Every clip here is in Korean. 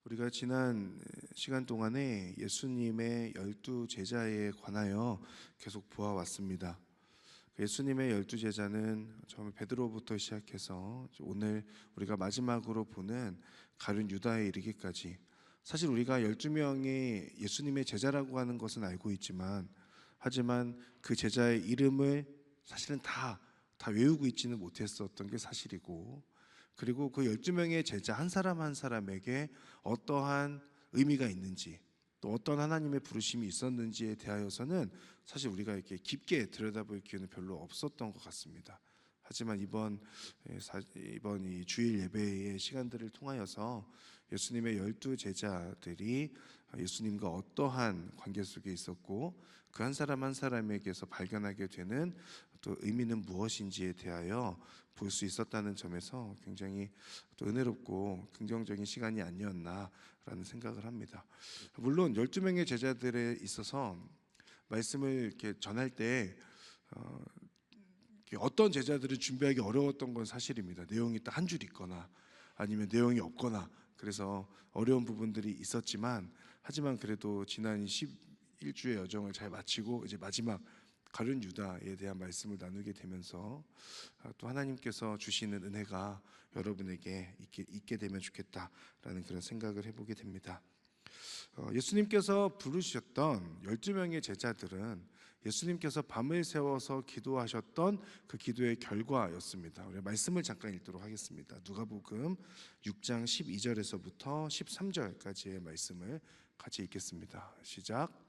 우리가 지난 시간 동안에 예수님의 12제자에 관하여 계속 보아왔습니다. 예수님의 12제자는 처음에 베드로부터 시작해서 오늘 우리가 마지막으로 보는 가룟 유다에 이르기까지, 사실 우리가 12명의 예수님의 제자라고 하는 것은 알고 있지만, 하지만 그 제자의 이름을 사실은 다 외우고 있지는 못했었던 게 사실이고, 그리고 그 12명의 제자 한 사람 한 사람에게 어떠한 의미가 있는지, 또 어떤 하나님의 부르심이 있었는지에 대하여서는 사실 우리가 이렇게 깊게 들여다볼 기회는 별로 없었던 것 같습니다. 하지만 이번 이 주일 예배의 시간들을 통하여서 예수님의 12제자들이 예수님과 어떠한 관계 속에 있었고, 그 한 사람 한 사람에게서 발견하게 되는 또 의미는 무엇인지에 대하여 볼 수 있었다는 점에서 굉장히 또 은혜롭고 긍정적인 시간이 아니었나라는 생각을 합니다. 물론 12명의 제자들에 있어서 말씀을 이렇게 전할 때 어떤 제자들은 준비하기 어려웠던 건 사실입니다. 내용이 딱 한 줄 있거나 아니면 내용이 없거나, 그래서 어려운 부분들이 있었지만, 하지만 그래도 지난 11주의 여정을 잘 마치고 이제 마지막 가룟 유다에 대한 말씀을 나누게 되면서 또 하나님께서 주시는 은혜가 여러분에게 있게 되면 좋겠다라는 그런 생각을 해보게 됩니다. 예수님께서 부르셨던 12명의 제자들은 예수님께서 밤을 새워서 기도하셨던 그 기도의 결과였습니다. 우리 말씀을 잠깐 읽도록 하겠습니다. 누가복음 6장 12절에서부터 13절까지의 말씀을 같이 읽겠습니다. 시작.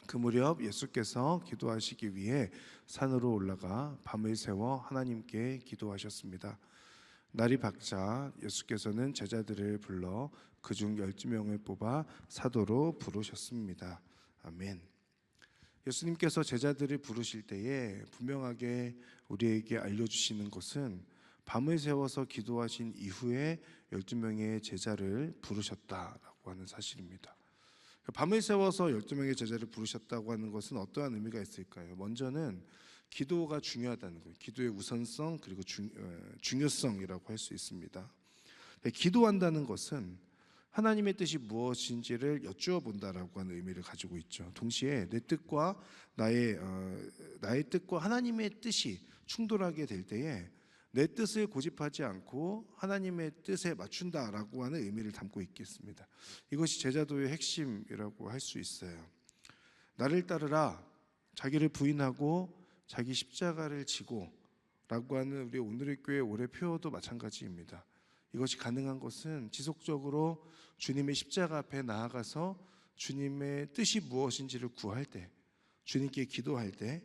그 무렵 예수께서 기도하시기 위해 산으로 올라가 밤을 새워 하나님께 기도하셨습니다. 날이 밝자 예수께서는 제자들을 불러 그중 12명을 뽑아 사도로 부르셨습니다. 아멘. 예수님께서 제자들을 부르실 때에 분명하게 우리에게 알려주시는 것은 밤을 새워서 기도하신 이후에 12명의 제자를 부르셨다라고 하는 사실입니다. 밤을 새워서 12명의 제자를 부르셨다고 하는 것은 어떠한 의미가 있을까요? 먼저는 기도가 중요하다는 거예요. 기도의 우선성, 그리고 중요성이라고 할 수 있습니다. 기도한다는 것은 하나님의 뜻이 무엇인지를 여쭈어 본다라고 하는 의미를 가지고 있죠. 동시에 내 뜻과 나의 뜻과 하나님의 뜻이 충돌하게 될 때에 내 뜻을 고집하지 않고 하나님의 뜻에 맞춘다라고 하는 의미를 담고 있겠습니다. 이것이 제자도의 핵심이라고 할 수 있어요. 나를 따르라, 자기를 부인하고 자기 십자가를 지고 라고 하는 우리 오늘의 교회 올해 표어도 마찬가지입니다. 이것이 가능한 것은 지속적으로 주님의 십자가 앞에 나아가서 주님의 뜻이 무엇인지를 구할 때, 주님께 기도할 때,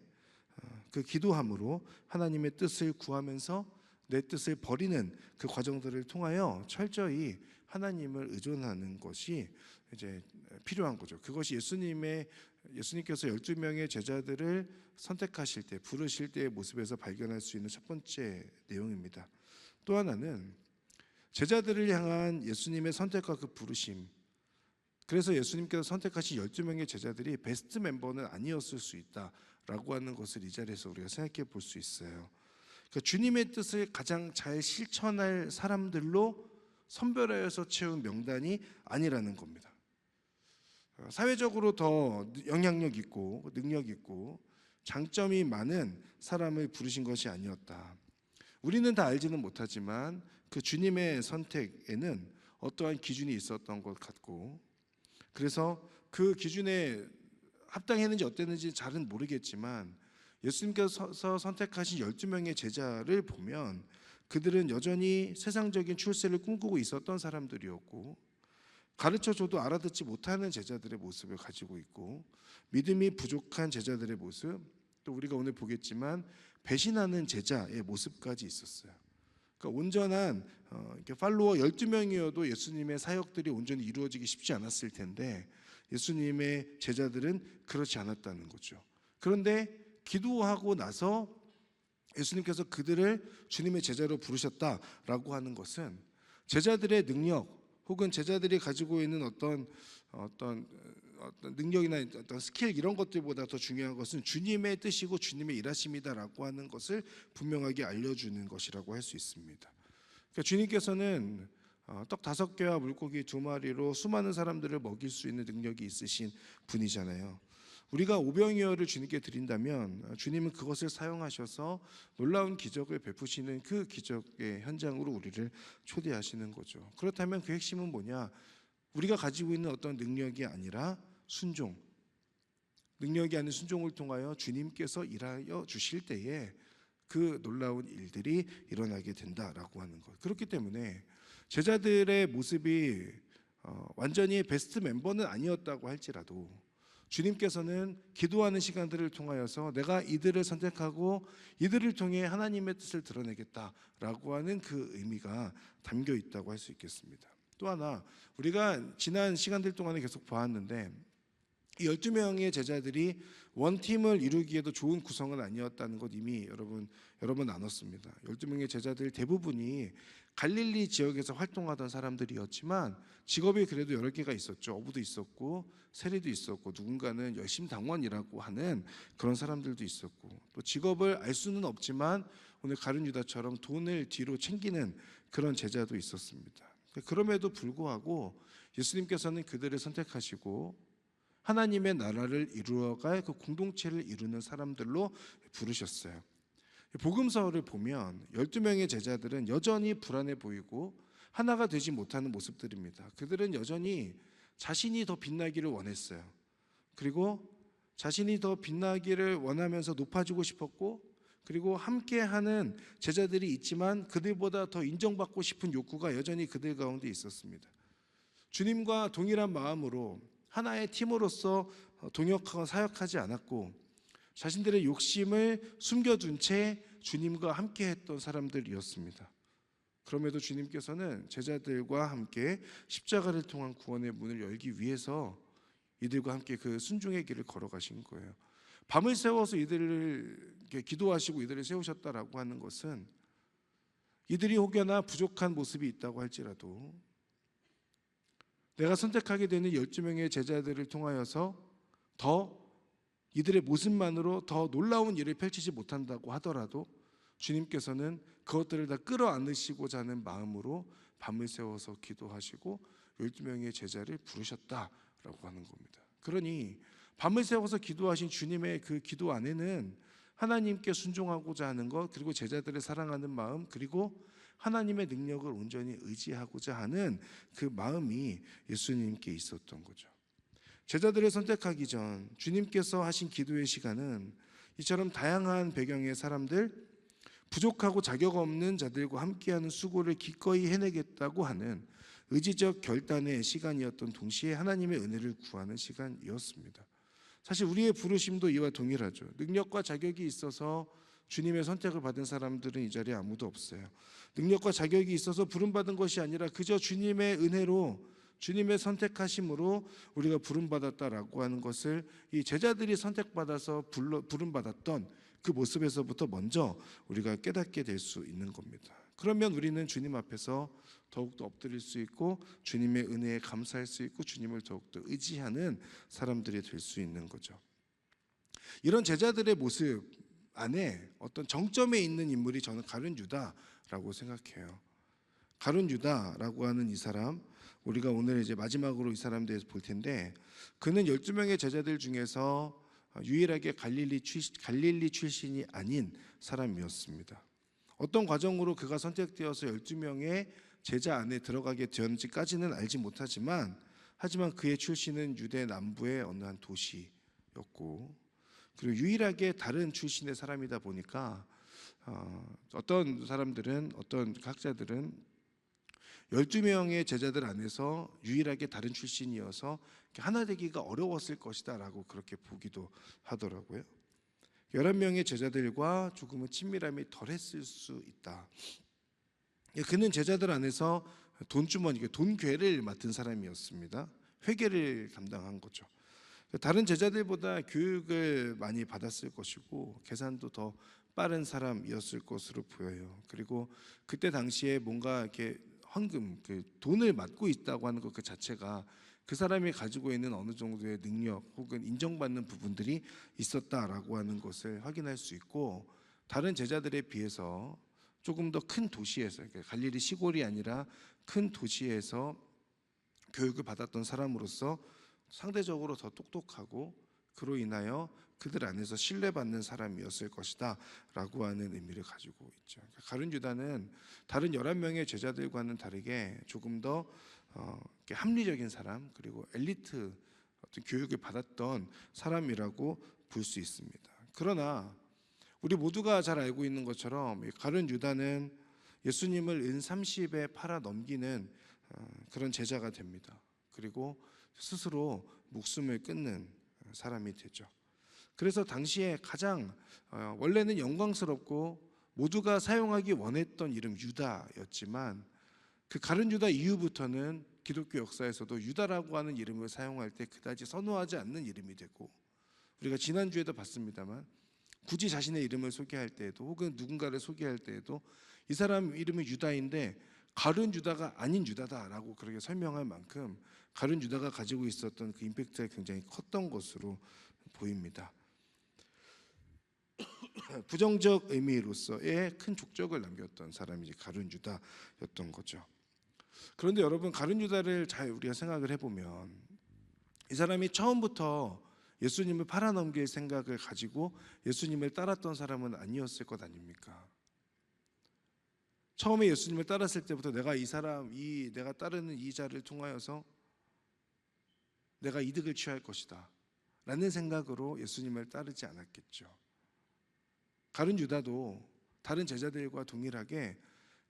그 기도함으로 하나님의 뜻을 구하면서 내 뜻을 버리는 그 과정들을 통하여 철저히 하나님을 의존하는 것이 이제 필요한 거죠. 그것이 예수님께서 12명의 제자들을 선택하실 때, 부르실 때의 모습에서 발견할 수 있는 첫 번째 내용입니다. 또 하나는 제자들을 향한 예수님의 선택과 그 부르심, 그래서 예수님께서 선택하신 12명의 제자들이 베스트 멤버는 아니었을 수 있다라고 하는 것을 이 자리에서 우리가 생각해 볼 수 있어요. 그러니까 주님의 뜻을 가장 잘 실천할 사람들로 선별하여서 채운 명단이 아니라는 겁니다. 사회적으로 더 영향력 있고 능력 있고 장점이 많은 사람을 부르신 것이 아니었다. 우리는 다 알지는 못하지만 그 주님의 선택에는 어떠한 기준이 있었던 것 같고, 그래서 그 기준에 합당했는지 어땠는지 잘은 모르겠지만 예수님께서 선택하신 12명의 제자를 보면 그들은 여전히 세상적인 출세를 꿈꾸고 있었던 사람들이었고, 가르쳐줘도 알아듣지 못하는 제자들의 모습을 가지고 있고, 믿음이 부족한 제자들의 모습, 또 우리가 오늘 보겠지만 배신하는 제자의 모습까지 있었어요. 그러니까 온전한 팔로워 12명이어도 예수님의 사역들이 온전히 이루어지기 쉽지 않았을 텐데 예수님의 제자들은 그렇지 않았다는 거죠. 그런데 기도하고 나서 예수님께서 그들을 주님의 제자로 부르셨다라고 하는 것은 제자들의 능력 혹은 제자들이 가지고 있는 어떤 능력이나 어떤 스킬 이런 것들보다 더 중요한 것은 주님의 뜻이고 주님의 일하심이다라고 하는 것을 분명하게 알려주는 것이라고 할 수 있습니다. 그러니까 주님께서는 떡 5개와 물고기 2마리로 수많은 사람들을 먹일 수 있는 능력이 있으신 분이잖아요. 우리가 오병이어를 주님께 드린다면 주님은 그것을 사용하셔서 놀라운 기적을 베푸시는 그 기적의 현장으로 우리를 초대하시는 거죠. 그렇다면 그 핵심은 뭐냐? 우리가 가지고 있는 어떤 능력이 아니라 순종, 능력이 아닌 순종을 통하여 주님께서 일하여 주실 때에 그 놀라운 일들이 일어나게 된다라고 하는 것. 그렇기 때문에 제자들의 모습이 완전히 베스트 멤버는 아니었다고 할지라도 주님께서는 기도하는 시간들을 통하여서 내가 이들을 선택하고 이들을 통해 하나님의 뜻을 드러내겠다라고 하는 그 의미가 담겨 있다고 할 수 있겠습니다. 또 하나, 우리가 지난 시간들 동안에 계속 보았는데 이 12명의 제자들이 원팀을 이루기에도 좋은 구성은 아니었다는 것 이미 여러 번 나눴습니다. 12명의 제자들 대부분이 갈릴리 지역에서 활동하던 사람들이었지만 직업이 그래도 여러 개가 있었죠. 어부도 있었고 세리도 있었고 누군가는 열심 당원이라고 하는 그런 사람들도 있었고 또 직업을 알 수는 없지만 오늘 가룟 유다처럼 돈을 뒤로 챙기는 그런 제자도 있었습니다. 그럼에도 불구하고 예수님께서는 그들을 선택하시고 하나님의 나라를 이루어갈 그 공동체를 이루는 사람들로 부르셨어요. 복음서를 보면 12명의 제자들은 여전히 불안해 보이고 하나가 되지 못하는 모습들입니다. 그들은 여전히 자신이 더 빛나기를 원했어요. 그리고 자신이 더 빛나기를 원하면서 높아지고 싶었고 그리고 함께하는 제자들이 있지만 그들보다 더 인정받고 싶은 욕구가 여전히 그들 가운데 있었습니다. 주님과 동일한 마음으로 하나의 팀으로서 동역하고 사역하지 않았고 자신들의 욕심을 숨겨둔 채 주님과 함께했던 사람들이었습니다. 그럼에도 주님께서는 제자들과 함께 십자가를 통한 구원의 문을 열기 위해서 이들과 함께 그 순종의 길을 걸어가신 거예요. 밤을 새워서 이들을 기도하시고 이들을 세우셨다라고 하는 것은 이들이 혹여나 부족한 모습이 있다고 할지라도 내가 선택하게 되는 12명의 제자들을 통하여서 더 이들의 모습만으로 더 놀라운 일을 펼치지 못한다고 하더라도 주님께서는 그것들을 다 끌어안으시고자 하는 마음으로 밤을 새워서 기도하시고 12명의 제자를 부르셨다라고 하는 겁니다. 그러니 밤을 새워서 기도하신 주님의 그 기도 안에는 하나님께 순종하고자 하는 것 그리고 제자들을 사랑하는 마음 그리고 하나님의 능력을 온전히 의지하고자 하는 그 마음이 예수님께 있었던 거죠. 제자들을 선택하기 전 주님께서 하신 기도의 시간은 이처럼 다양한 배경의 사람들, 부족하고 자격 없는 자들과 함께하는 수고를 기꺼이 해내겠다고 하는 의지적 결단의 시간이었던 동시에 하나님의 은혜를 구하는 시간이었습니다. 사실 우리의 부르심도 이와 동일하죠. 능력과 자격이 있어서 주님의 선택을 받은 사람들은 이 자리에 아무도 없어요. 능력과 자격이 있어서 부름받은 것이 아니라 그저 주님의 은혜로 주님의 선택하심으로 우리가 부름받았다라고 하는 것을 이 제자들이 선택받아서 부름받았던 그 모습에서부터 먼저 우리가 깨닫게 될 수 있는 겁니다. 그러면 우리는 주님 앞에서 더욱더 엎드릴 수 있고 주님의 은혜에 감사할 수 있고 주님을 더욱더 의지하는 사람들이 될 수 있는 거죠. 이런 제자들의 모습 안에 어떤 정점에 있는 인물이 저는 가룟 유다라고 생각해요. 가룟 유다라고 하는 이 사람, 우리가 오늘 이제 마지막으로 이 사람에 대해서 볼 텐데 그는 12명의 제자들 중에서 유일하게 갈릴리 출신이 아닌 사람이었습니다. 어떤 과정으로 그가 선택되어서 12명의 제자 안에 들어가게 되었는지까지는 알지 못하지만 하지만 그의 출신은 유대 남부의 어느 한 도시였고 그리고 유일하게 다른 출신의 사람이다 보니까 어떤 사람들은 어떤 학자들은 12명의 제자들 안에서 유일하게 다른 출신이어서 하나 되기가 어려웠을 것이다 라고 그렇게 보기도 하더라고요. 11명의 제자들과 조금은 친밀함이 덜했을 수 있다. 그는 제자들 안에서 돈주머니, 돈괴를 맡은 사람이었습니다. 회계를 담당한 거죠. 다른 제자들보다 교육을 많이 받았을 것이고 계산도 더 빠른 사람이었을 것으로 보여요. 그리고 그때 당시에 뭔가 이렇게 헌금, 돈을 맡고 있다고 하는 것 그 자체가 그 사람이 가지고 있는 어느 정도의 능력 혹은 인정받는 부분들이 있었다라고 하는 것을 확인할 수 있고 다른 제자들에 비해서 조금 더 큰 도시에서, 그러니까 갈릴리 시골이 아니라 큰 도시에서 교육을 받았던 사람으로서 상대적으로 더 똑똑하고 그로 인하여 그들 안에서 신뢰받는 사람이었을 것이다 라고 하는 의미를 가지고 있죠. 그러니까 가룟 유다는 다른 11명의 제자들과는 다르게 조금 더 합리적인 사람, 그리고 엘리트 어떤 교육을 받았던 사람이라고 볼 수 있습니다. 그러나 우리 모두가 잘 알고 있는 것처럼 가룟 유다는 예수님을 은 30에 팔아 넘기는 그런 제자가 됩니다. 그리고 스스로 목숨을 끊는 사람이 되죠. 그래서 당시에 가장 원래는 영광스럽고 모두가 사용하기 원했던 이름 유다였지만, 그 가룟 유다 이후부터는 기독교 역사에서도 유다라고 하는 이름을 사용할 때 그다지 선호하지 않는 이름이 되고, 우리가 지난주에도 봤습니다만 굳이 자신의 이름을 소개할 때에도 혹은 누군가를 소개할 때에도 이 사람 이름이 유다인데 가룟 유다가 아닌 유다다라고 그렇게 설명할 만큼 가룟 유다가 가지고 있었던 그 임팩트가 굉장히 컸던 것으로 보입니다. 부정적 의미로서의 큰 족적을 남겼던 사람이 가룟 유다였던 거죠. 그런데 여러분, 가룟 유다를 잘 우리가 생각을 해보면 이 사람이 처음부터 예수님을 팔아넘길 생각을 가지고 예수님을 따랐던 사람은 아니었을 것 아닙니까? 처음에 예수님을 따랐을 때부터 내가 내가 따르는 이 자를 통하여서 내가 이득을 취할 것이다 라는 생각으로 예수님을 따르지 않았겠죠. 가룟 유다도 다른 제자들과 동일하게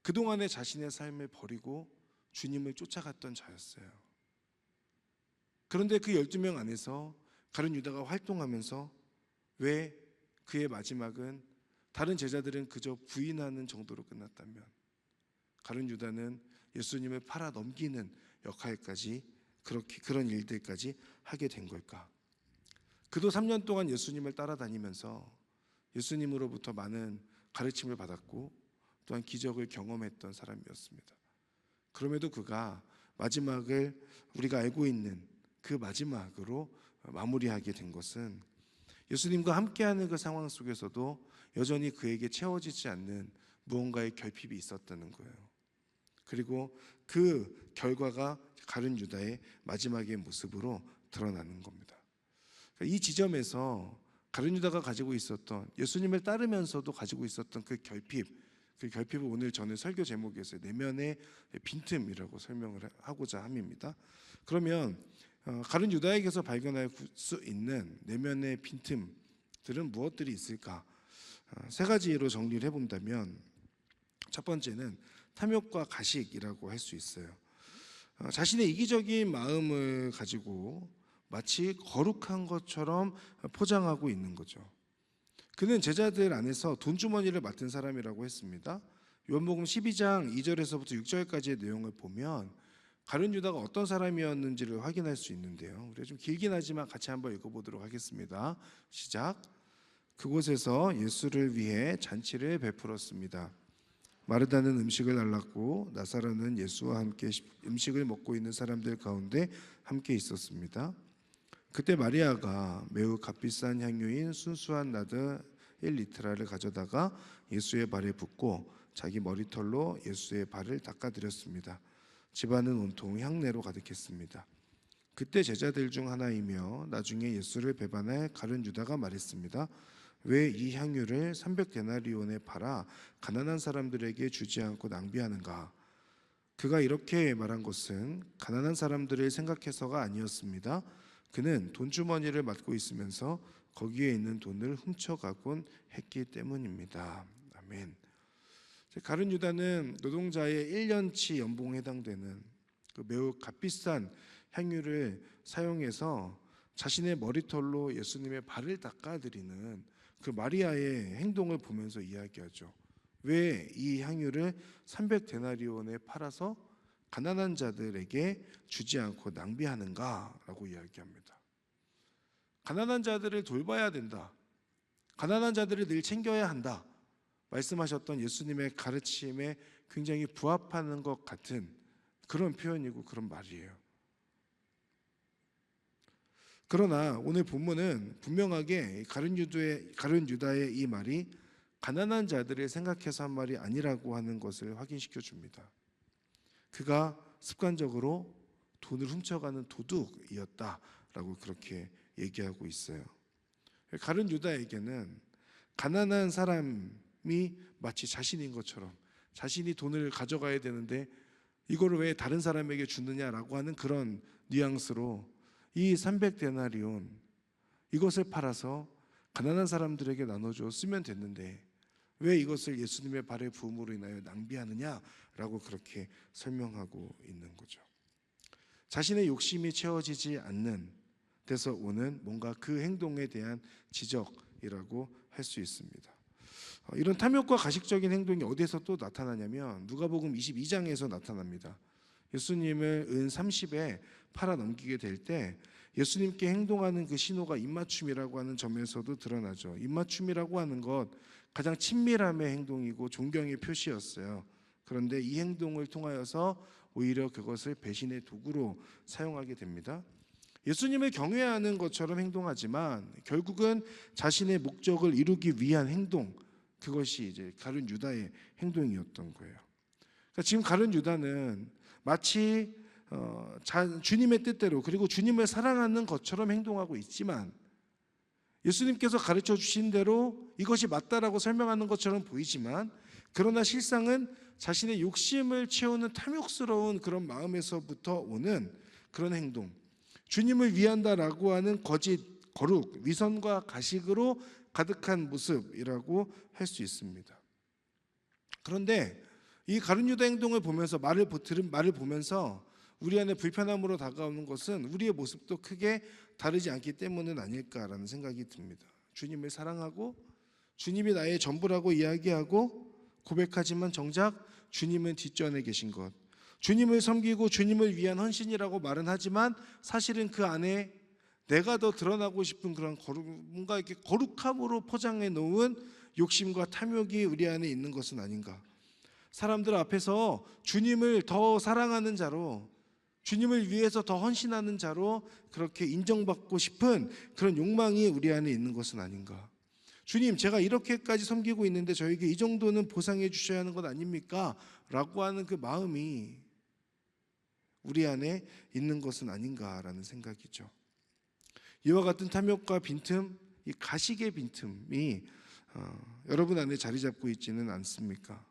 그동안의 자신의 삶을 버리고 주님을 쫓아갔던 자였어요. 그런데 그 12명 안에서 가룟 유다가 활동하면서 왜 그의 마지막은 다른 제자들은 그저 부인하는 정도로 끝났다면 가룟 유다는 예수님을 팔아 넘기는 역할까지, 그런 일들까지 하게 된 걸까? 그도 3년 동안 예수님을 따라다니면서 예수님으로부터 많은 가르침을 받았고 또한 기적을 경험했던 사람이었습니다. 그럼에도 그가 마지막을 우리가 알고 있는 그 마지막으로 마무리하게 된 것은 예수님과 함께하는 그 상황 속에서도 여전히 그에게 채워지지 않는 무언가의 결핍이 있었다는 거예요. 그리고 그 결과가 가룟 유다의 마지막의 모습으로 드러나는 겁니다. 이 지점에서 가룟 유다가 가지고 있었던, 예수님을 따르면서도 가지고 있었던 그 결핍을 오늘 저는 설교 제목에서 내면의 빈틈이라고 설명을 하고자 합니다. 그러면 가룟 유다에게서 발견할 수 있는 내면의 빈틈들은 무엇들이 있을까? 세 가지로 정리를 해본다면, 첫 번째는 탐욕과 가식이라고 할 수 있어요. 자신의 이기적인 마음을 가지고 마치 거룩한 것처럼 포장하고 있는 거죠. 그는 제자들 안에서 돈주머니를 맡은 사람이라고 했습니다. 요한복음 12장 2절에서부터 6절까지의 내용을 보면 가룟 유다가 어떤 사람이었는지를 확인할 수 있는데요. 우리가 좀 길긴 하지만 같이 한번 읽어보도록 하겠습니다. 시작. 그곳에서 예수를 위해 잔치를 베풀었습니다. 마르다는 음식을 달랐고 나사로는 예수와 함께 음식을 먹고 있는 사람들 가운데 함께 있었습니다. 그때 마리아가 매우 값비싼 향유인 순수한 나드 1리트라를 가져다가 예수의 발에 붓고 자기 머리털로 예수의 발을 닦아드렸습니다. 집안은 온통 향내로 가득했습니다. 그때 제자들 중 하나이며 나중에 예수를 배반할 가룟 유다가 말했습니다. 왜 이 향유를 300데나리온에 팔아 가난한 사람들에게 주지 않고 낭비하는가? 그가 이렇게 말한 것은 가난한 사람들을 생각해서가 아니었습니다. 그는 돈주머니를 맡고 있으면서 거기에 있는 돈을 훔쳐가곤 했기 때문입니다. 아멘. 가룟 유다는 노동자의 1년치 연봉에 해당되는 그 매우 값비싼 향유를 사용해서 자신의 머리털로 예수님의 발을 닦아드리는 그 마리아의 행동을 보면서 이야기하죠. 왜 이 향유를 300데나리온에 팔아서 가난한 자들에게 주지 않고 낭비하는가라고 이야기합니다. 가난한 자들을 돌봐야 된다. 가난한 자들을 늘 챙겨야 한다. 말씀하셨던 예수님의 가르침에 굉장히 부합하는 것 같은 그런 표현이고 그런 말이에요. 그러나 오늘 본문은 분명하게 가룟 유다의 이 말이 가난한 자들을 생각해서 한 말이 아니라고 하는 것을 확인시켜 줍니다. 그가 습관적으로 돈을 훔쳐가는 도둑이었다라고 그렇게 얘기하고 있어요. 가룟 유다에게는 가난한 사람이 마치 자신인 것처럼, 자신이 돈을 가져가야 되는데 이거를 왜 다른 사람에게 주느냐라고 하는 그런 뉘앙스로 이 300데나리온, 이것을 팔아서 가난한 사람들에게 나눠줘 쓰면 됐는데 왜 이것을 예수님의 발에 부음으로 인하여 낭비하느냐라고 그렇게 설명하고 있는 거죠. 자신의 욕심이 채워지지 않는 데서 오는 뭔가 그 행동에 대한 지적이라고 할 수 있습니다. 이런 탐욕과 가식적인 행동이 어디에서 또 나타나냐면 누가복음 22장에서 나타납니다. 예수님을 은 30에 팔아 넘기게 될 때 예수님께 행동하는 그 신호가 입맞춤이라고 하는 점에서도 드러나죠. 입맞춤이라고 하는 것, 가장 친밀함의 행동이고 존경의 표시였어요. 그런데 이 행동을 통하여서 오히려 그것을 배신의 도구로 사용하게 됩니다. 예수님을 경외하는 것처럼 행동하지만 결국은 자신의 목적을 이루기 위한 행동, 그것이 이제 가룟 유다의 행동이었던 거예요. 그러니까 지금 가룟 유다는 마치 주님의 뜻대로, 그리고 주님을 사랑하는 것처럼 행동하고 있지만 예수님께서 가르쳐 주신 대로 이것이 맞다라고 설명하는 것처럼 보이지만, 그러나 실상은 자신의 욕심을 채우는 탐욕스러운 그런 마음에서부터 오는 그런 행동, 주님을 위한다라고 하는 거짓, 거룩, 위선과 가식으로 가득한 모습이라고 할 수 있습니다. 그런데 이 가룟 유다 행동을 보면서 말을 보면서 우리 안에 불편함으로 다가오는 것은 우리의 모습도 크게 다르지 않기 때문은 아닐까라는 생각이 듭니다. 주님을 사랑하고 주님이 나의 전부라고 이야기하고 고백하지만 정작 주님은 뒷전에 계신 것, 주님을 섬기고 주님을 위한 헌신이라고 말은 하지만 사실은 그 안에 내가 더 드러나고 싶은 그런 뭔가 이렇게 거룩함으로 포장해 놓은 욕심과 탐욕이 우리 안에 있는 것은 아닌가. 사람들 앞에서 주님을 더 사랑하는 자로, 주님을 위해서 더 헌신하는 자로 그렇게 인정받고 싶은 그런 욕망이 우리 안에 있는 것은 아닌가. 주님, 제가 이렇게까지 섬기고 있는데 저에게 이 정도는 보상해 주셔야 하는 것 아닙니까? 라고 하는 그 마음이 우리 안에 있는 것은 아닌가라는 생각이죠. 이와 같은 탐욕과 빈틈, 이 가식의 빈틈이 여러분 안에 자리 잡고 있지는 않습니까?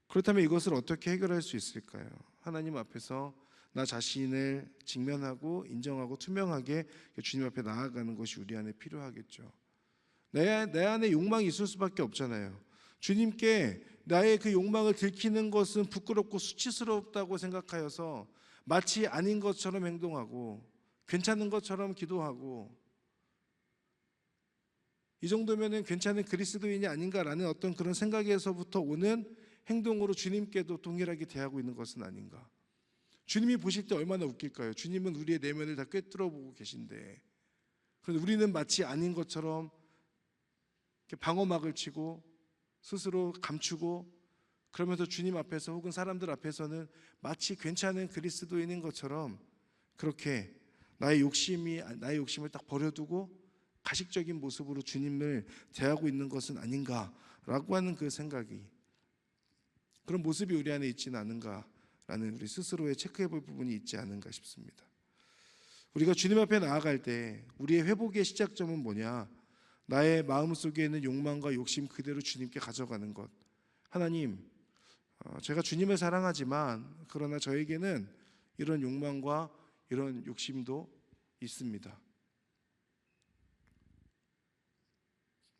그렇다면 이것을 어떻게 해결할 수 있을까요? 하나님 앞에서 나 자신을 직면하고 인정하고 투명하게 주님 앞에 나아가는 것이 우리 안에 필요하겠죠. 내 안에 욕망이 있을 수밖에 없잖아요. 주님께 나의 그 욕망을 들키는 것은 부끄럽고 수치스럽다고 생각하여서 마치 아닌 것처럼 행동하고 괜찮은 것처럼 기도하고 이 정도면은 괜찮은 그리스도인이 아닌가라는 어떤 그런 생각에서부터 오는 행동으로 주님께도 동일하게 대하고 있는 것은 아닌가. 주님이 보실 때 얼마나 웃길까요? 주님은 우리의 내면을 다 꿰뚫어 보고 계신데, 그런데 우리는 마치 아닌 것처럼 방어막을 치고 스스로 감추고, 그러면서 주님 앞에서 혹은 사람들 앞에서는 마치 괜찮은 그리스도인인 것처럼 그렇게 나의 욕심을 딱 버려두고 가식적인 모습으로 주님을 대하고 있는 것은 아닌가라고 하는 그 생각이, 그런 모습이 우리 안에 있지는 않은가라는 우리 스스로의 체크해 볼 부분이 있지 않은가 싶습니다. 우리가 주님 앞에 나아갈 때 우리의 회복의 시작점은 뭐냐? 나의 마음속에 있는 욕망과 욕심 그대로 주님께 가져가는 것. 하나님, 제가 주님을 사랑하지만 그러나 저에게는 이런 욕망과 이런 욕심도 있습니다.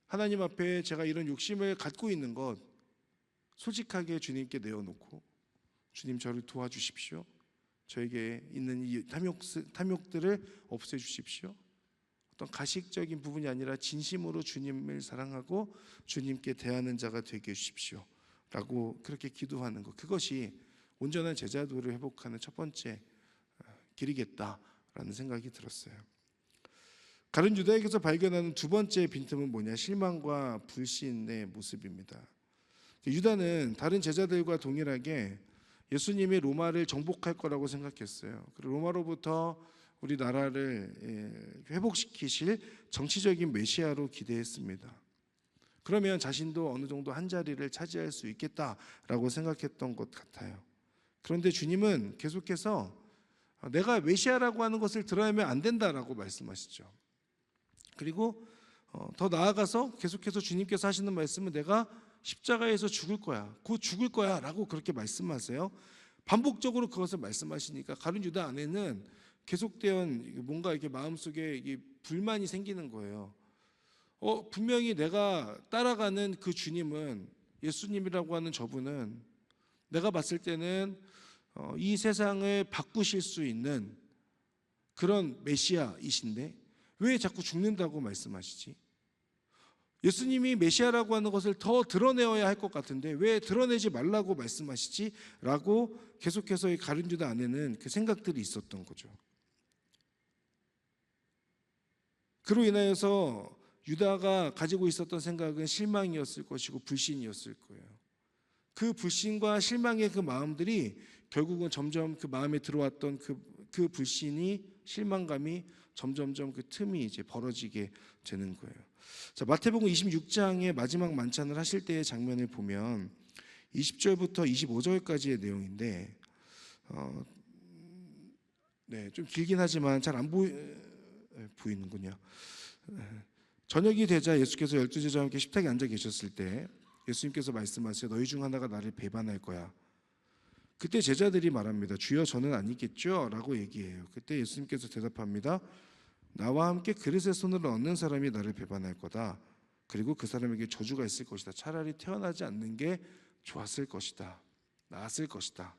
하나님 앞에 제가 이런 욕심을 갖고 있는 것 솔직하게 주님께 내어놓고, 주님 저를 도와주십시오. 저에게 있는 이 탐욕들을 없애주십시오. 어떤 가식적인 부분이 아니라 진심으로 주님을 사랑하고 주님께 대하는 자가 되게 해주십시오 라고 그렇게 기도하는 것, 그것이 온전한 제자도를 회복하는 첫 번째 길이겠다라는 생각이 들었어요. 가룟 유다에게서 발견하는 두 번째 빈틈은 뭐냐? 실망과 불신의 모습입니다. 유다는 다른 제자들과 동일하게 예수님이 로마를 정복할 거라고 생각했어요. 그리고 로마로부터 우리 나라를 회복시키실 정치적인 메시아로 기대했습니다. 그러면 자신도 어느 정도 한 자리를 차지할 수 있겠다라고 생각했던 것 같아요. 그런데 주님은 계속해서 내가 메시아라고 하는 것을 드러내면 안 된다라고 말씀하시죠. 그리고 더 나아가서 계속해서 주님께서 하시는 말씀은 내가 십자가에서 죽을 거야, 곧 죽을 거야 라고 그렇게 말씀하세요. 반복적으로 그것을 말씀하시니까 가룟 유다 안에는 계속된 뭔가 이렇게 마음속에 이게 불만이 생기는 거예요. 분명히 내가 따라가는 그 주님은, 예수님이라고 하는 저분은 내가 봤을 때는 이 세상을 바꾸실 수 있는 그런 메시아이신데 왜 자꾸 죽는다고 말씀하시지? 예수님이 메시아라고 하는 것을 더 드러내어야 할 것 같은데 왜 드러내지 말라고 말씀하시지? 라고 계속해서 이 가룟 유다 안에는 그 생각들이 있었던 거죠. 그로 인하여서 유다가 가지고 있었던 생각은 실망이었을 것이고 불신이었을 거예요. 그 불신과 실망의 그 마음들이 결국은 점점 그 마음에 들어왔던 그 불신이, 실망감이 점점점 그 틈이 이제 벌어지게 되는 거예요. 자, 마태복음 26장의 마지막 만찬을 하실 때의 장면을 보면 20절부터 25절까지의 내용인데 좀 길긴 하지만 잘 안 보이는군요. 저녁이 되자 예수께서 12제자와 함께 식탁에 앉아 계셨을 때 예수님께서 말씀하세요. 너희 중 하나가 나를 배반할 거야. 그때 제자들이 말합니다. 주여 저는 아니겠죠? 라고 얘기해요. 그때 예수님께서 대답합니다. 나와 함께 그릇에 손을 얹는 사람이 나를 배반할 거다. 그리고 그 사람에게 저주가 있을 것이다. 차라리 태어나지 않는 게 좋았을 것이다. 나았을 것이다.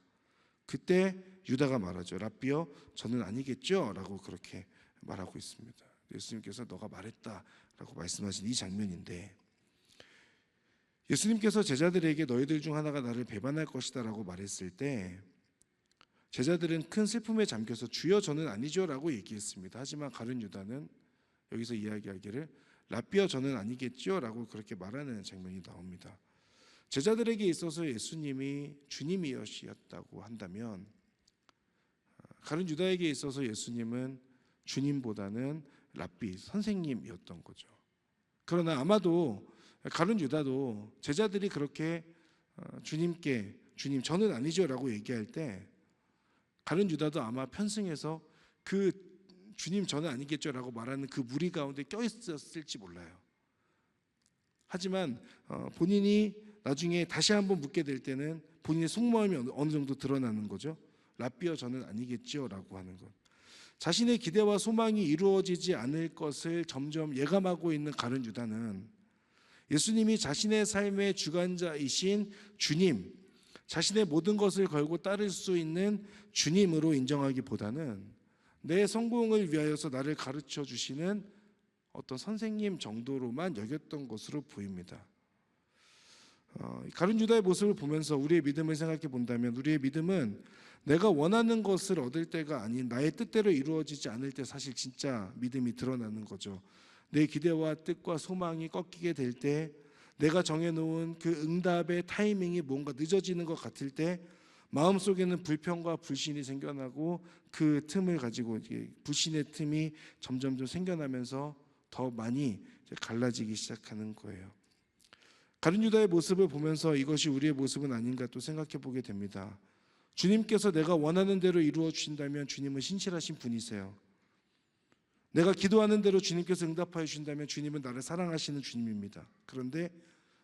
그때 유다가 말하죠. 랍비여 저는 아니겠죠? 라고 그렇게 말하고 있습니다. 예수님께서 너가 말했다라고 말씀하신 이 장면인데, 예수님께서 제자들에게 너희들 중 하나가 나를 배반할 것이다 라고 말했을 때 제자들은 큰 슬픔에 잠겨서 주여 저는 아니죠 라고 얘기했습니다. 하지만 가룟 유다는 여기서 이야기하기를 랍비여 저는 아니겠죠 라고 그렇게 말하는 장면이 나옵니다. 제자들에게 있어서 예수님이 주님이었다고 한다면 가룟 유다에게 있어서 예수님은 주님보다는 랍비, 선생님이었던 거죠. 그러나 아마도 가룟 유다도 제자들이 그렇게 주님께 주님 저는 아니죠 라고 얘기할 때 가룟 유다도 아마 편승해서 그 주님 저는 아니겠죠 라고 말하는 그 무리 가운데 껴있었을지 몰라요. 하지만 본인이 나중에 다시 한번 묻게 될 때는 본인의 속마음이 어느 정도 드러나는 거죠. 랍비여 저는 아니겠죠 라고 하는 것. 자신의 기대와 소망이 이루어지지 않을 것을 점점 예감하고 있는 가룟 유다는 예수님이 자신의 삶의 주관자이신 주님, 자신의 모든 것을 걸고 따를 수 있는 주님으로 인정하기보다는 내 성공을 위하여서 나를 가르쳐 주시는 어떤 선생님 정도로만 여겼던 것으로 보입니다. 가룟 유다의 모습을 보면서 우리의 믿음을 생각해 본다면 우리의 믿음은 내가 원하는 것을 얻을 때가 아닌 나의 뜻대로 이루어지지 않을 때 사실 진짜 믿음이 드러나는 거죠. 내 기대와 뜻과 소망이 꺾이게 될 때, 내가 정해놓은 그 응답의 타이밍이 뭔가 늦어지는 것 같을 때 마음속에는 불평과 불신이 생겨나고 그 틈을 가지고 불신의 틈이 점점 생겨나면서 더 많이 갈라지기 시작하는 거예요. 가룟 유다의 모습을 보면서 이것이 우리의 모습은 아닌가 또 생각해 보게 됩니다. 주님께서 내가 원하는 대로 이루어 주신다면 주님은 신실하신 분이세요. 내가 기도하는 대로 주님께서 응답하여 주신다면 주님은 나를 사랑하시는 주님입니다. 그런데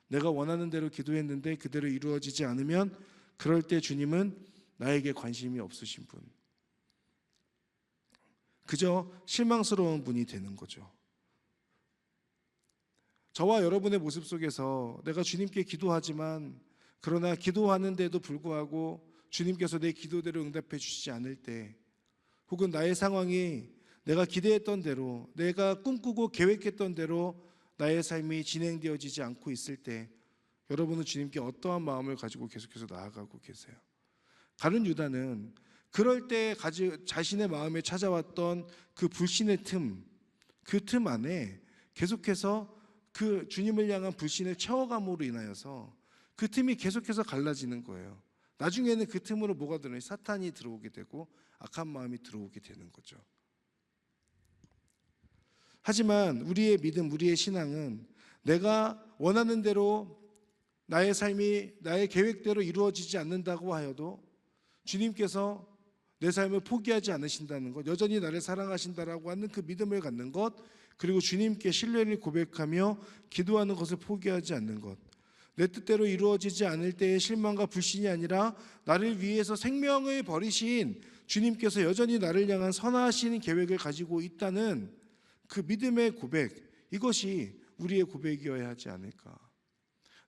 내가 원하는 대로 기도했는데 그대로 이루어지지 않으면 그럴 때 주님은 나에게 관심이 없으신 분, 그저 실망스러운 분이 되는 거죠. 저와 여러분의 모습 속에서 내가 주님께 기도하지만 그러나 기도하는데도 불구하고 주님께서 내 기도대로 응답해 주시지 않을 때, 혹은 나의 상황이 내가 기대했던 대로, 내가 꿈꾸고 계획했던 대로 나의 삶이 진행되어지지 않고 있을 때 여러분은 주님께 어떠한 마음을 가지고 계속해서 나아가고 계세요? 가룟 유다는 그럴 때 자신의 마음에 찾아왔던 그 불신의 틈, 그 틈 안에 계속해서 그 주님을 향한 불신을 채워감으로 인하여서 그 틈이 계속해서 갈라지는 거예요. 나중에는 그 틈으로 뭐가 들어오니 사탄이 들어오게 되고 악한 마음이 들어오게 되는 거죠. 하지만 우리의 믿음, 우리의 신앙은 내가 원하는 대로 나의 삶이 나의 계획대로 이루어지지 않는다고 하여도 주님께서 내 삶을 포기하지 않으신다는 것, 여전히 나를 사랑하신다라고 하는 그 믿음을 갖는 것, 그리고 주님께 신뢰를 고백하며 기도하는 것을 포기하지 않는 것, 내 뜻대로 이루어지지 않을 때의 실망과 불신이 아니라 나를 위해서 생명을 버리신 주님께서 여전히 나를 향한 선하신 계획을 가지고 있다는 그 믿음의 고백, 이것이 우리의 고백이어야 하지 않을까.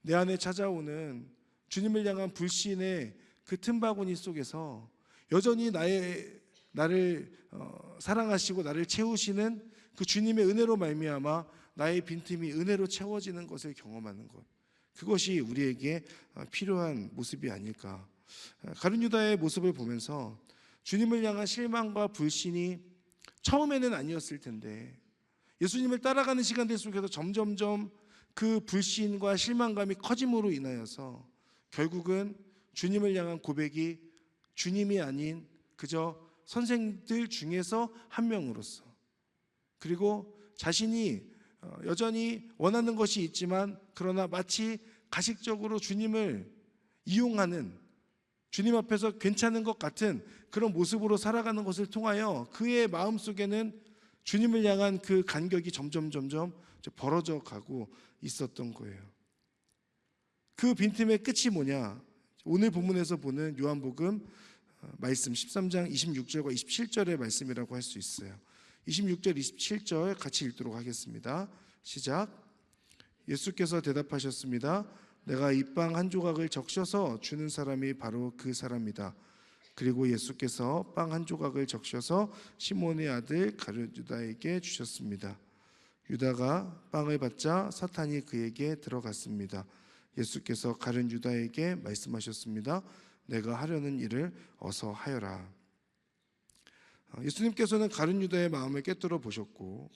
내 안에 찾아오는 주님을 향한 불신의 그 틈바구니 속에서 여전히 나를 사랑하시고 나를 채우시는 그 주님의 은혜로 말미암아 나의 빈틈이 은혜로 채워지는 것을 경험하는 것, 그것이 우리에게 필요한 모습이 아닐까. 가룟 유다의 모습을 보면서 주님을 향한 실망과 불신이 처음에는 아니었을 텐데 예수님을 따라가는 시간들 속에서 점점점 그 불신과 실망감이 커짐으로 인하여서 결국은 주님을 향한 고백이 주님이 아닌 그저 선생들 중에서 한 명으로서, 그리고 자신이 여전히 원하는 것이 있지만 그러나 마치 가식적으로 주님을 이용하는, 주님 앞에서 괜찮은 것 같은 그런 모습으로 살아가는 것을 통하여 그의 마음속에는 주님을 향한 그 간격이 점점 벌어져 가고 있었던 거예요. 그 빈틈의 끝이 뭐냐? 오늘 본문에서 보는 요한복음 말씀 13장 26절과 27절의 말씀이라고 할 수 있어요. 26절 27절 같이 읽도록 하겠습니다. 시작. 예수께서 대답하셨습니다. 내가 이 빵 한 조각을 적셔서 주는 사람이 바로 그 사람이다. 그리고 예수께서 빵 한 조각을 적셔서 시몬의 아들 가룟 유다에게 주셨습니다. 유다가 빵을 받자 사탄이 그에게 들어갔습니다. 예수께서 가룟 유다에게 말씀하셨습니다. 내가 하려는 일을 어서 하여라. 예수님께서는 가룟 유다의 마음을 꿰뚫어 보셨고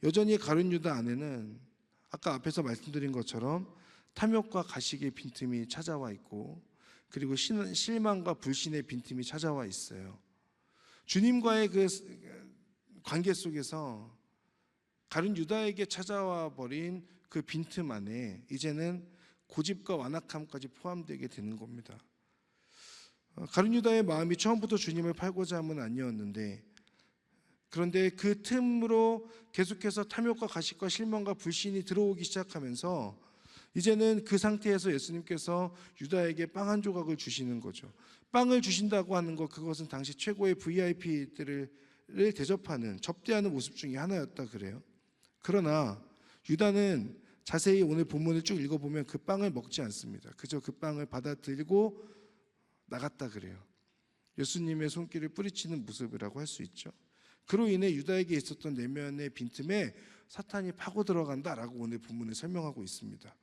여전히 가룟 유다 안에는 아까 앞에서 말씀드린 것처럼 탐욕과 가식의 빈틈이 찾아와 있고 그리고 실망과 불신의 빈틈이 찾아와 있어요. 주님과의 그 관계 속에서 가룟 유다에게 찾아와 버린 그 빈틈 안에 이제는 고집과 완악함까지 포함되게 되는 겁니다. 가룟 유다의 마음이 처음부터 주님을 팔고자 함은 아니었는데, 그런데 그 틈으로 계속해서 탐욕과 가식과 실망과 불신이 들어오기 시작하면서 이제는 그 상태에서 예수님께서 유다에게 빵 한 조각을 주시는 거죠. 빵을 주신다고 하는 것, 그것은 당시 최고의 VIP들을 대접하는, 접대하는 모습 중에 하나였다 그래요. 그러나 유다는 자세히 오늘 본문을 쭉 읽어보면 그 빵을 먹지 않습니다. 그저 그 빵을 받아들이고 나갔다 그래요. 예수님의 손길을 뿌리치는 모습이라고 할 수 있죠. 그로 인해 유다에게 있었던 내면의 빈틈에 사탄이 파고 들어간다라고 오늘 본문에 설명하고 있습니다.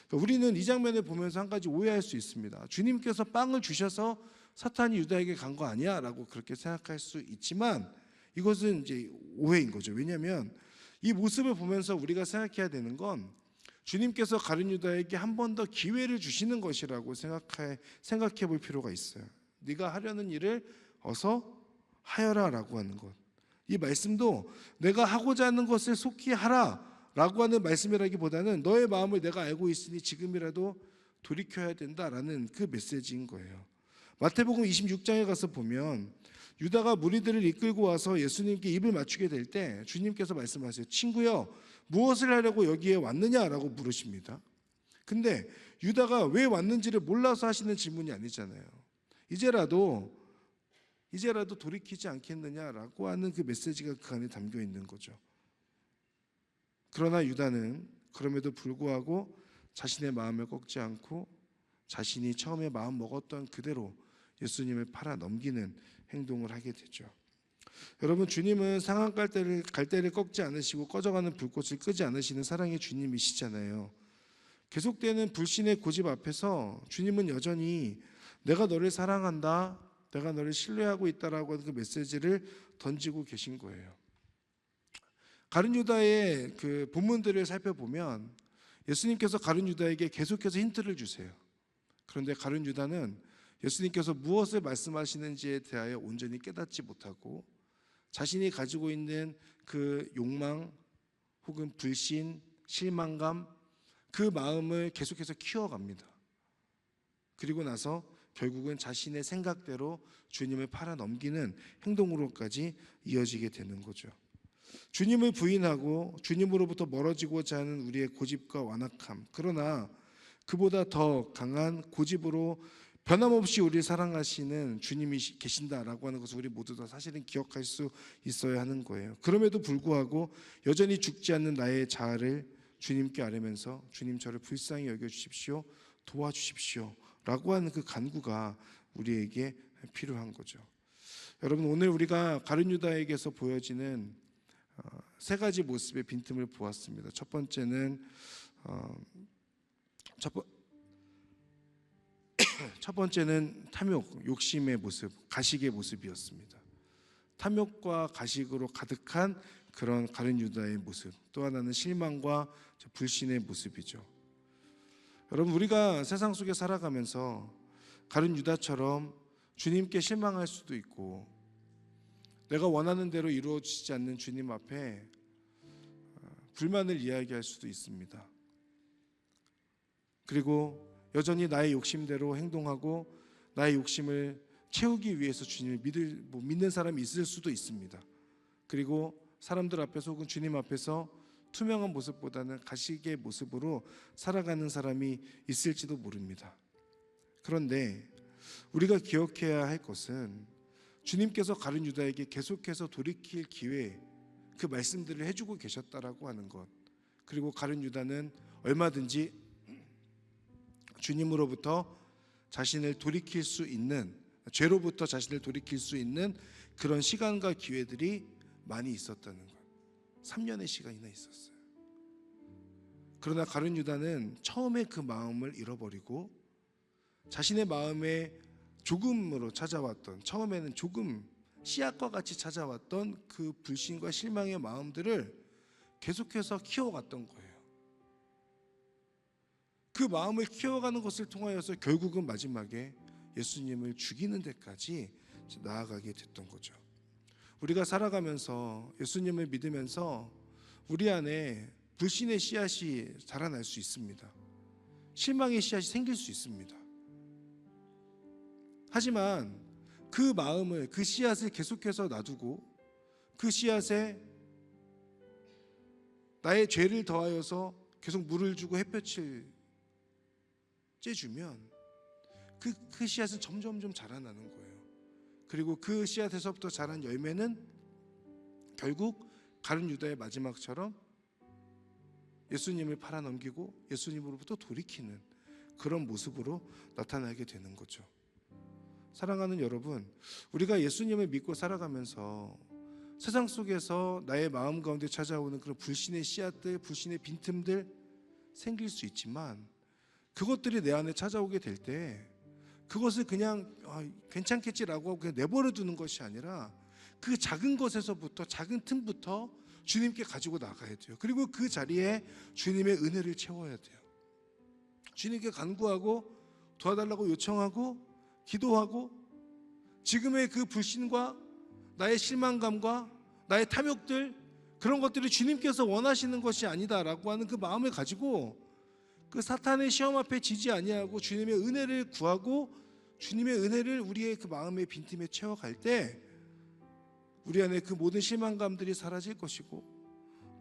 그러니까 우리는 이 장면을 보면서 한 가지 오해할 수 있습니다. 주님께서 빵을 주셔서 사탄이 유다에게 간 거 아니야? 라고 그렇게 생각할 수 있지만 이것은 이제 오해인 거죠. 왜냐하면 이 모습을 보면서 우리가 생각해야 되는 건 주님께서 가룟 유다에게 한 번 더 기회를 주시는 것이라고 생각해 볼 필요가 있어요. 네가 하려는 일을 어서 하여라 라고 하는 것. 이 말씀도 내가 하고자 하는 것을 속히 하라 라고 하는 말씀이라기보다는 너의 마음을 내가 알고 있으니 지금이라도 돌이켜야 된다라는 그 메시지인 거예요. 마태복음 26장에 가서 보면 유다가 무리들을 이끌고 와서 예수님께 입을 맞추게 될 때 주님께서 말씀하세요. 친구여, 무엇을 하려고 여기에 왔느냐라고 물으십니다. 근데 유다가 왜 왔는지를 몰라서 하시는 질문이 아니잖아요. 이제라도 돌이키지 않겠느냐라고 하는 그 메시지가 그 안에 담겨 있는 거죠. 그러나 유다는 그럼에도 불구하고 자신의 마음을 꺾지 않고 자신이 처음에 마음 먹었던 그대로 예수님을 팔아 넘기는 행동을 하게 되죠. 여러분, 주님은 상한 갈대를 꺾지 않으시고 꺼져가는 불꽃을 끄지 않으시는 사랑의 주님이시잖아요. 계속되는 불신의 고집 앞에서 주님은 여전히 내가 너를 사랑한다, 내가 너를 신뢰하고 있다라고 하는 그 메시지를 던지고 계신 거예요. 가룟 유다의 그 본문들을 살펴보면 예수님께서 가룟 유다에게 계속해서 힌트를 주세요. 그런데 가룟 유다는 예수님께서 무엇을 말씀하시는지에 대하여 온전히 깨닫지 못하고 자신이 가지고 있는 그 욕망 혹은 불신, 실망감, 그 마음을 계속해서 키워갑니다. 그리고 나서 결국은 자신의 생각대로 주님을 팔아넘기는 행동으로까지 이어지게 되는 거죠. 주님을 부인하고 주님으로부터 멀어지고자 하는 우리의 고집과 완악함, 그러나 그보다 더 강한 고집으로 변함없이 우리를 사랑하시는 주님이 계신다라고 하는 것을 우리 모두 다 사실은 기억할 수 있어야 하는 거예요. 그럼에도 불구하고 여전히 죽지 않는 나의 자아를 주님께 아뢰면서 주님 저를 불쌍히 여겨주십시오, 도와주십시오 라고 하는 그 간구가 우리에게 필요한 거죠. 여러분, 오늘 우리가 가룟 유다에게서 보여지는 세 가지 모습의 빈틈을 보았습니다. 첫 번째는 첫 번째는 탐욕, 욕심의 모습, 가식의 모습이었습니다. 탐욕과 가식으로 가득한 그런 가룟 유다의 모습, 또 하나는 실망과 불신의 모습이죠. 여러분, 우리가 세상 속에 살아가면서 가룟 유다처럼 주님께 실망할 수도 있고 내가 원하는 대로 이루어지지 않는 주님 앞에 불만을 이야기할 수도 있습니다. 그리고 여전히 나의 욕심대로 행동하고 나의 욕심을 채우기 위해서 주님을 믿는 사람이 있을 수도 있습니다. 그리고 사람들 앞에서 혹은 주님 앞에서 투명한 모습보다는 가식의 모습으로 살아가는 사람이 있을지도 모릅니다. 그런데 우리가 기억해야 할 것은 주님께서 가룟 유다에게 계속해서 돌이킬 기회, 그 말씀들을 해주고 계셨다라고 하는 것, 그리고 가룟 유다는 얼마든지 주님으로부터 자신을 돌이킬 수 있는, 죄로부터 자신을 돌이킬 수 있는 그런 시간과 기회들이 많이 있었다는 것. 3년의 시간이나 있었어요. 그러나 가룟 유다는 처음에 그 마음을 잃어버리고 자신의 마음에 조금으로 찾아왔던, 처음에는 조금 씨앗과 같이 찾아왔던 그 불신과 실망의 마음들을 계속해서 키워갔던 거예요. 그 마음을 키워가는 것을 통하여서 결국은 마지막에 예수님을 죽이는 데까지 나아가게 됐던 거죠. 우리가 살아가면서 예수님을 믿으면서 우리 안에 불신의 씨앗이 자라날 수 있습니다. 실망의 씨앗이 생길 수 있습니다. 하지만 그 마음을, 그 씨앗을 계속해서 놔두고 그 씨앗에 나의 죄를 더하여서 계속 물을 주고 햇볕을 쬐주면 그 씨앗은 점점점 자라나는 거예요. 그리고 그 씨앗에서부터 자란 열매는 결국 가룟 유다의 마지막처럼 예수님을 팔아넘기고 예수님으로부터 돌이키는 그런 모습으로 나타나게 되는 거죠. 사랑하는 여러분, 우리가 예수님을 믿고 살아가면서 세상 속에서 나의 마음 가운데 찾아오는 그런 불신의 씨앗들, 불신의 빈틈들 생길 수 있지만 그것들이 내 안에 찾아오게 될 때 그것을 그냥 괜찮겠지라고 하고 그냥 내버려 두는 것이 아니라 그 작은 것에서부터, 작은 틈부터 주님께 가지고 나가야 돼요. 그리고 그 자리에 주님의 은혜를 채워야 돼요. 주님께 간구하고 도와달라고 요청하고 기도하고 지금의 그 불신과 나의 실망감과 나의 탐욕들, 그런 것들이 주님께서 원하시는 것이 아니다라고 하는 그 마음을 가지고 그 사탄의 시험 앞에 지지 아니하고 주님의 은혜를 구하고 주님의 은혜를 우리의 그 마음의 빈틈에 채워갈 때 우리 안에 그 모든 실망감들이 사라질 것이고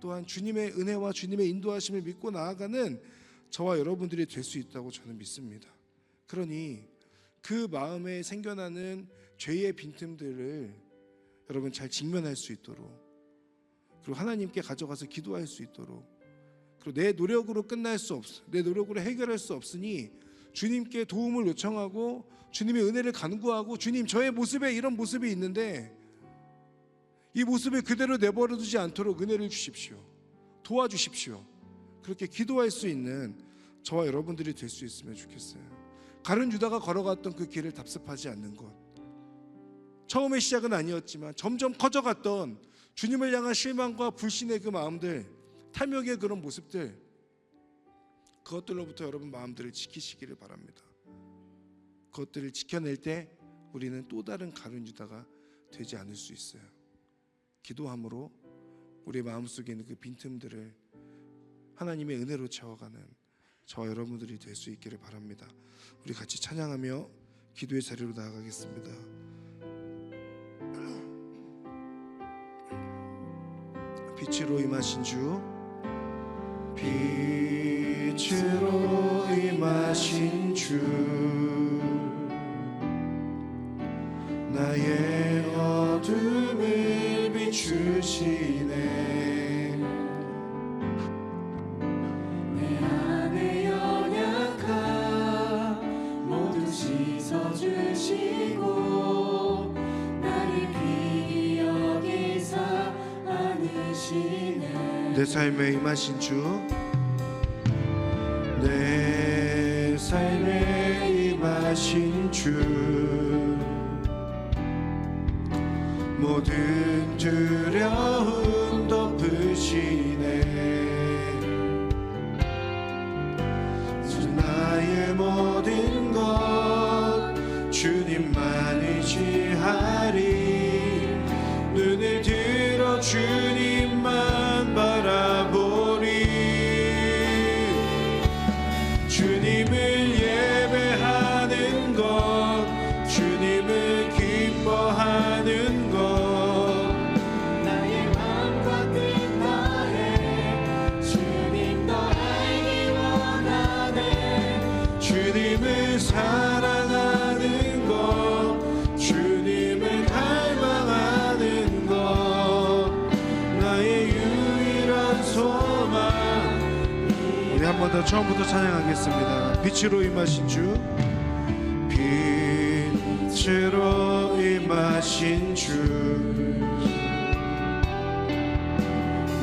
또한 주님의 은혜와 주님의 인도하심을 믿고 나아가는 저와 여러분들이 될 수 있다고 저는 믿습니다. 그러니 그 마음에 생겨나는 죄의 빈틈들을 여러분 잘 직면할 수 있도록, 그리고 하나님께 가져가서 기도할 수 있도록, 그리고 내 노력으로 끝날 수 없어, 내 노력으로 해결할 수 없으니 주님께 도움을 요청하고 주님의 은혜를 간구하고, 주님 저의 모습에 이런 모습이 있는데 이 모습을 그대로 내버려 두지 않도록 은혜를 주십시오, 도와주십시오, 그렇게 기도할 수 있는 저와 여러분들이 될 수 있으면 좋겠어요. 가룟 유다가 걸어갔던 그 길을 답습하지 않는 것, 처음의 시작은 아니었지만 점점 커져갔던 주님을 향한 실망과 불신의 그 마음들, 탐욕의 그런 모습들, 그것들로부터 여러분 마음들을 지키시기를 바랍니다. 그것들을 지켜낼 때 우리는 또 다른 가룟 유다가 되지 않을 수 있어요. 기도함으로 우리의 마음속에 있는 그 빈틈들을 하나님의 은혜로 채워가는 저와 여러분들이 될 수 있기를 바랍니다. 우리 같이 찬양하며 기도의 자리로 나아가겠습니다. 빛으로 임하신 주, 빛으로 임하신 주, 나의 어둠을 비추시네. 내 안에 연약함 모두 씻어주시고 나를 귀히 여기사 안으시네. 내 삶에 임하신 주, 내 삶에 임하신 주, 모든 두려움 덮으시네. 주 나의 모든 것 주님만 의지하리. 눈을 들어 주님만 바라보리. 주님을 예배하는 것, 주님을 기뻐하는 것, 나의 맘과 뜻 다해 주님 더 알기 원하네. 주님을 사랑하는 것, 주님을 갈망하는 것, 나의 유일한 소망. 우리 한 번 더 처음부터 찬양하겠습니다. 빛으로 임하신 주, 빛으로 임하신 주,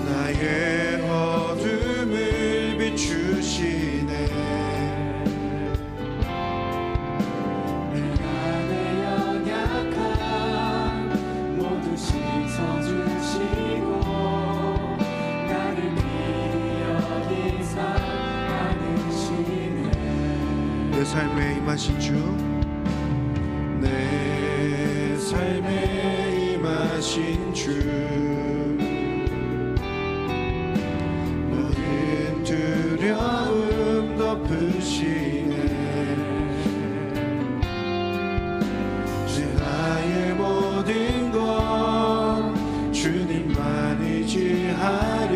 나의 어둠을 비추시네. 내 안에 연약함 모두 씻어주시고 나를 귀히 여기사 안으시네. 내 삶에 임하신 주, 내 삶에 임하신 주, 모든 두려움 덮으시네. 주 나의 모든 것 주님만 의지하리.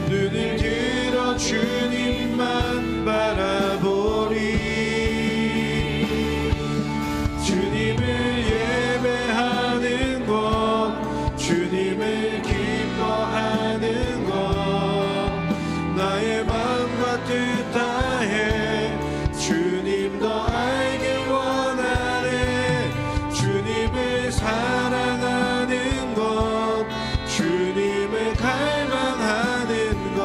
눈을 들어 주님만 바라보리. 주님을 예배하는 것, 주님을 기뻐하는 것, 나의 마음과 뜻 다해 주님 더 알기 원하네. 주님을 사랑하는 것, 주님을 갈망하는 것,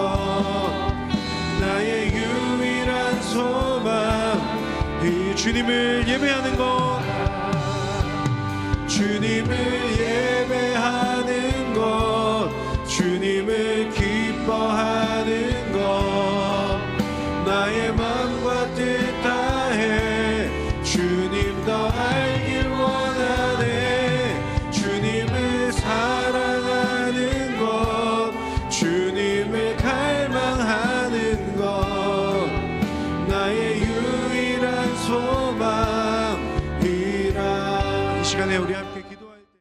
나의 유일한 소망. 이 주님을 예배하는 것, 주님을 예배하는 것, 주님을 기뻐하는 것, 나의 마음